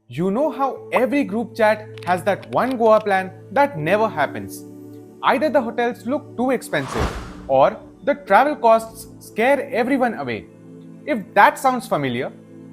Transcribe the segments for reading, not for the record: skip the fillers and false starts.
You know how every group chat has that one Goa plan that never happens. Either the hotels look too expensive or the travel costs scare everyone away. If that sounds familiar,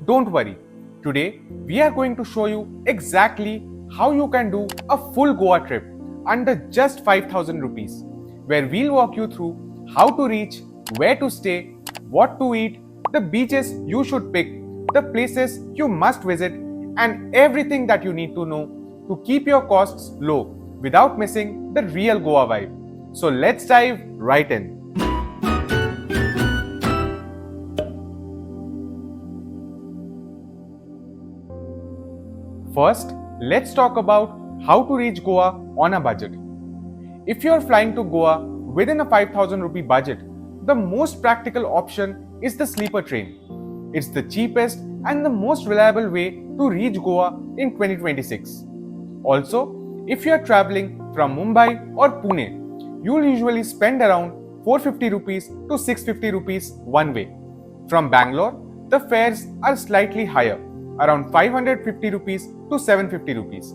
don't worry. Today, we are going to show you exactly how you can do a full Goa trip under just 5000 rupees, where we'll walk you through how to reach, where to stay, what to eat, the beaches you should pick, the places you must visit, and everything that you need to know to keep your costs low without missing the real Goa vibe. So let's dive right in. First, let's talk about how to reach Goa on a budget. If you're flying to Goa within a 5000 rupee budget, the most practical option is the sleeper train. It's the cheapest and the most reliable way to reach Goa in 2026. Also, if you're traveling from Mumbai or Pune, you'll usually spend around 450 rupees to 650 rupees one way. From Bangalore, the fares are slightly higher, around 550 rupees to 750 rupees.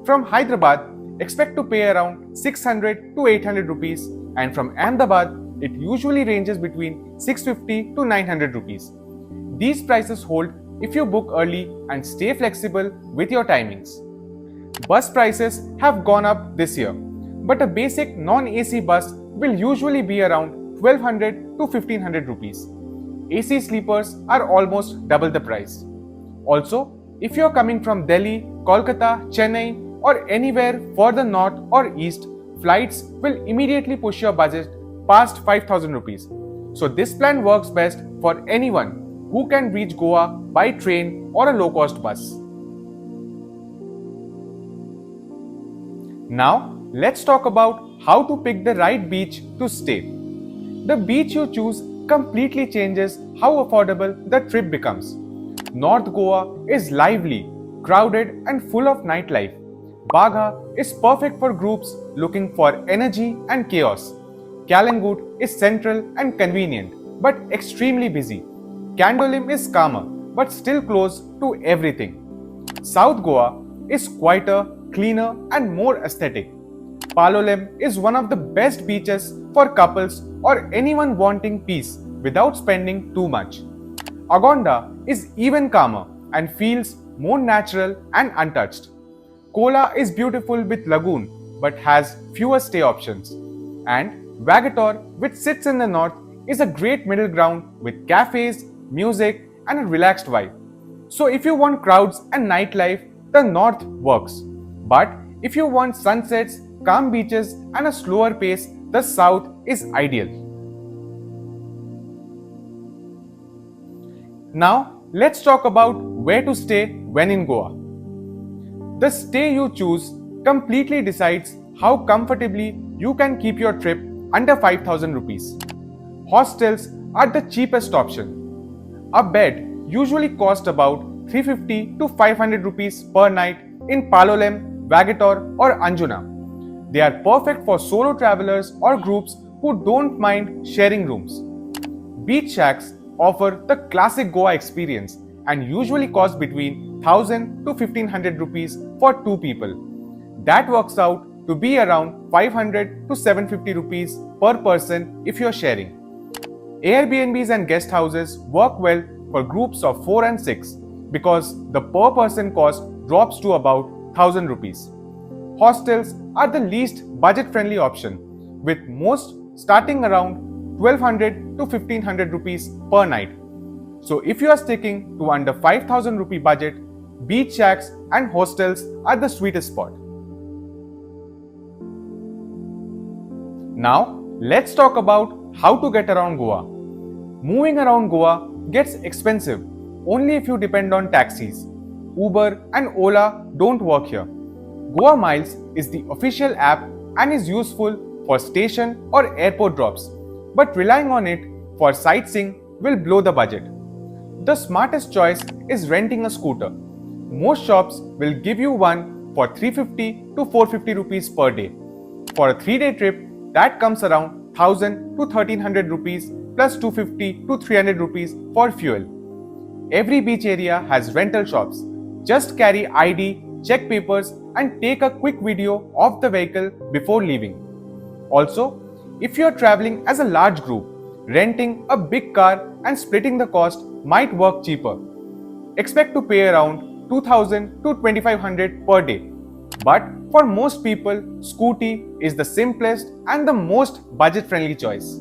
From Hyderabad, expect to pay around 600 to 800 rupees, and from Ahmedabad, it usually ranges between 650 to 900 rupees. These prices hold if you book early and stay flexible with your timings. Bus prices have gone up this year, but a basic non-AC bus will usually be around 1200 to 1500 rupees. AC sleepers are almost double the price. Also, if you are coming from Delhi, Kolkata, Chennai, or anywhere further north or east, flights will immediately push your budget past 5000 rupees. So this plan works best for anyone who can reach Goa by train or a low-cost bus. Now, let's talk about how to pick the right beach to stay. The beach you choose completely changes how affordable the trip becomes. North Goa is lively, crowded, and full of nightlife. Bagha is perfect for groups looking for energy and chaos. Kalangut is central and convenient, but extremely busy. Candolim is calmer, but still close to everything. South Goa is quieter, cleaner, and more aesthetic. Palolem is one of the best beaches for couples or anyone wanting peace without spending too much. Agonda is even calmer and feels more natural and untouched. Kola is beautiful with lagoon but has fewer stay options. And Vagator, which sits in the north, is a great middle ground with cafes, music, and a relaxed vibe. So if you want crowds and nightlife, the north works. But if you want sunsets, calm beaches, and a slower pace, the south is ideal. Now, let's talk about where to stay when in Goa. The stay you choose completely decides how comfortably you can keep your trip under 5000 rupees. Hostels are the cheapest option. A bed usually costs about 350 to 500 rupees per night in Palolem, Vagator, or Anjuna. They are perfect for solo travelers or groups who don't mind sharing rooms. Beach shacks offer the classic Goa experience and usually cost between 1000 to 1500 rupees for two people. That works out to be around 500 to 750 rupees per person if you're sharing. Airbnbs and guest houses work well for groups of 4 and 6 because the per person cost drops to about 1000 rupees. Hostels are the least budget friendly option, with most starting around 1200 to 1500 rupees per night. So if you are sticking to under 5000 rupee budget, beach shacks and hostels are the sweetest spot. Now, let's talk about how to get around Goa. Moving around Goa gets expensive only if you depend on taxis. Uber and Ola don't work here. Goa Miles is the official app and is useful for station or airport drops, but relying on it for sightseeing will blow the budget. The smartest choice is renting a scooter. Most shops will give you one for 350 to 450 rupees per day. For a 3-day trip, that comes around 1000 to 1300 rupees plus 250 to 300 rupees for fuel. Every beach area has rental shops, Just carry ID, check papers, and take a quick video of the vehicle before leaving. Also, if you are traveling as a large group, renting a big car and splitting the cost might work cheaper. Expect to pay around 2000 to 2500 per day. But for most people, scooty is the simplest and the most budget-friendly choice.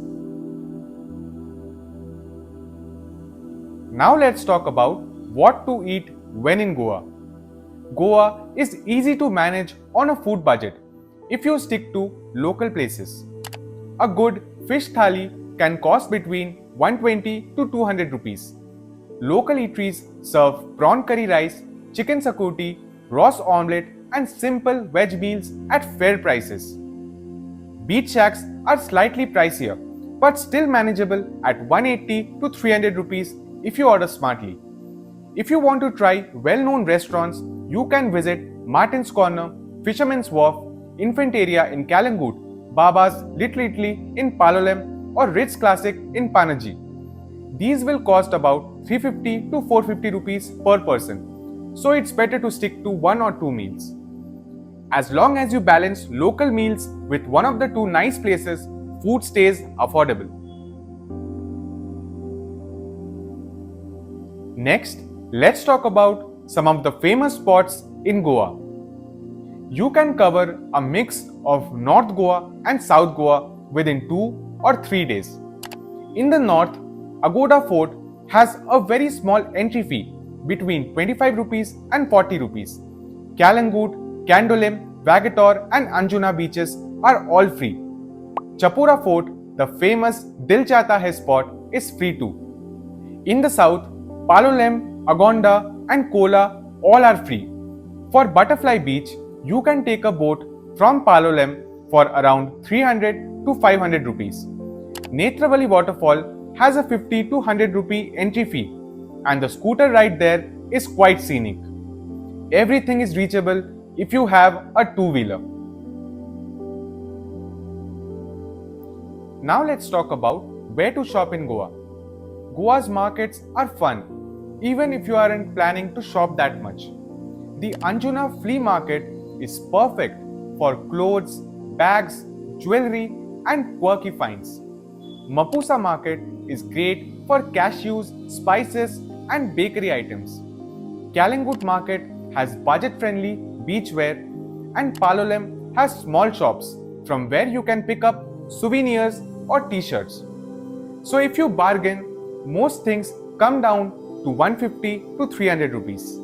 Now let's talk about what to eat when in Goa. Goa is easy to manage on a food budget if you stick to local places. A good fish thali can cost between 120 to 200 rupees. Local eateries serve prawn curry rice, chicken sakoti, roast omelette and simple veg meals at fair prices. Beach shacks are slightly pricier but still manageable at 180 to 300 rupees if you order smartly. If you want to try well-known restaurants, you can visit Martin's Corner, Fisherman's Wharf, Infanteria in Kalangut, Baba's Little Italy in Palolem or Ritz Classic in Panaji. These will cost about 350 to 450 rupees per person, so it's better to stick to one or two meals. As long as you balance local meals with one of the two nice places, food stays affordable. Next, let's talk about some of the famous spots in Goa. You can cover a mix of North Goa and South Goa within 2 or 3 days. In the north, Agoda Fort has a very small entry fee between 25 rupees and 40 rupees. Kalangut, Candolim, Vagator and Anjuna beaches are all free. Chapura Fort, the famous Dil Chahta Hai spot, is free too. In the south, Palolem, Agonda and Kola all are free. For Butterfly Beach, you can take a boat from Palolem for around 300 to 500 rupees. Netravali Waterfall has a 50 to 100 rupee entry fee and the scooter ride there is quite scenic. Everything is reachable if you have a two-wheeler. Now let's talk about where to shop in Goa. Goa's markets are fun, even if you aren't planning to shop that much. The Anjuna flea market is perfect for clothes, bags, jewelry and quirky finds. Mapusa market is great for cashews, spices and bakery items. Kalangut market has budget-friendly beachwear and Palolem has small shops from where you can pick up souvenirs or t-shirts. So if you bargain, most things come down to 150 to 300 rupees.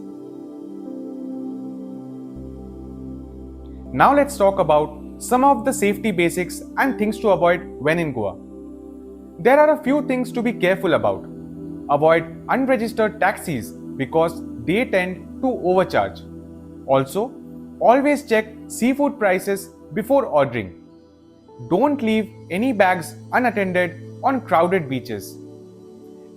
Now let's talk about some of the safety basics and things to avoid when in Goa. There are a few things to be careful about. Avoid unregistered taxis because they tend to overcharge. Also, always check seafood prices before ordering. Don't leave any bags unattended on crowded beaches.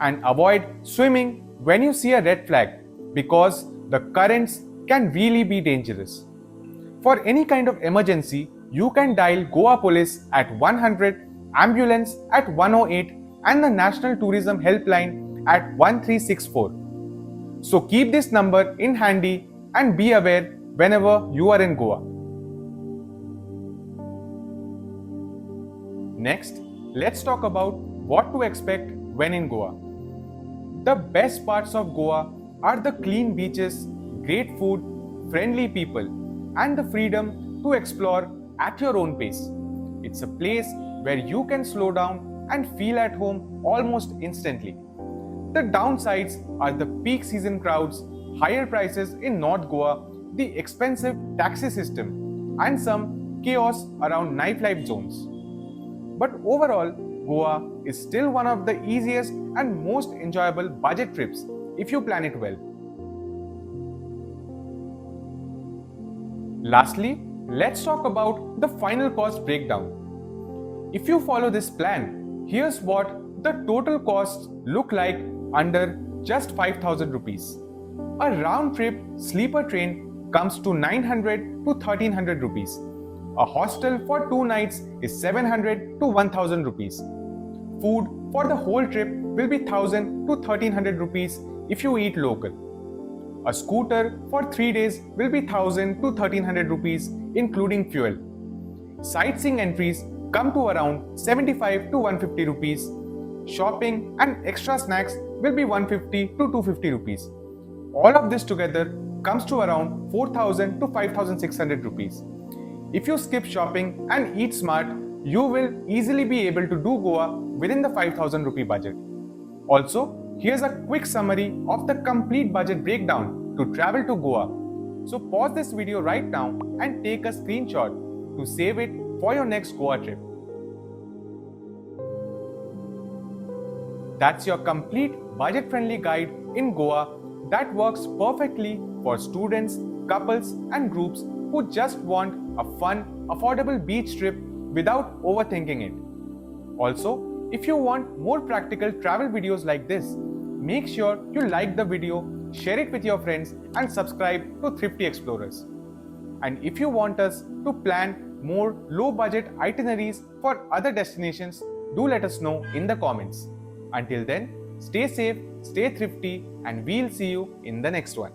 And avoid swimming when you see a red flag because the currents can really be dangerous. For any kind of emergency, you can dial Goa Police at 100, ambulance at 108 and the National Tourism Helpline at 1364. So keep this number in handy and be aware whenever you are in Goa. Next, let's talk about what to expect when in Goa. The best parts of Goa are the clean beaches, great food, friendly people, and the freedom to explore at your own pace. It's a place where you can slow down and feel at home almost instantly. The downsides are the peak season crowds, higher prices in North Goa, the expensive taxi system, and some chaos around nightlife zones. But overall, Goa is still one of the easiest and most enjoyable budget trips if you plan it well. Lastly, let's talk about the final cost breakdown. If you follow this plan, here's what the total costs look like under just 5,000 rupees. A round-trip sleeper train comes to 900 to 1300 rupees. A hostel for 2 nights is 700 to 1000 rupees. Food for the whole trip will be 1000 to 1300 rupees if you eat local. A scooter for 3 days will be 1000 to 1300 rupees including fuel. Sightseeing entries come to around 75 to 150 rupees. Shopping and extra snacks will be 150 to 250 rupees. All of this together comes to around 4000 to 5600 rupees. If you skip shopping and eat smart, you will easily be able to do Goa within the 5000 rupee budget. Also, here's a quick summary of the complete budget breakdown to travel to Goa. So pause this video right now and take a screenshot to save it for your next Goa trip. That's your complete budget-friendly guide in Goa that works perfectly for students, couples and groups who just want a fun, affordable beach trip without overthinking it. Also, if you want more practical travel videos like this, make sure you like the video, share it with your friends and subscribe to Thrifty Explorers. And if you want us to plan more low-budget itineraries for other destinations, do let us know in the comments. Until then, stay safe, stay thrifty, and we'll see you in the next one.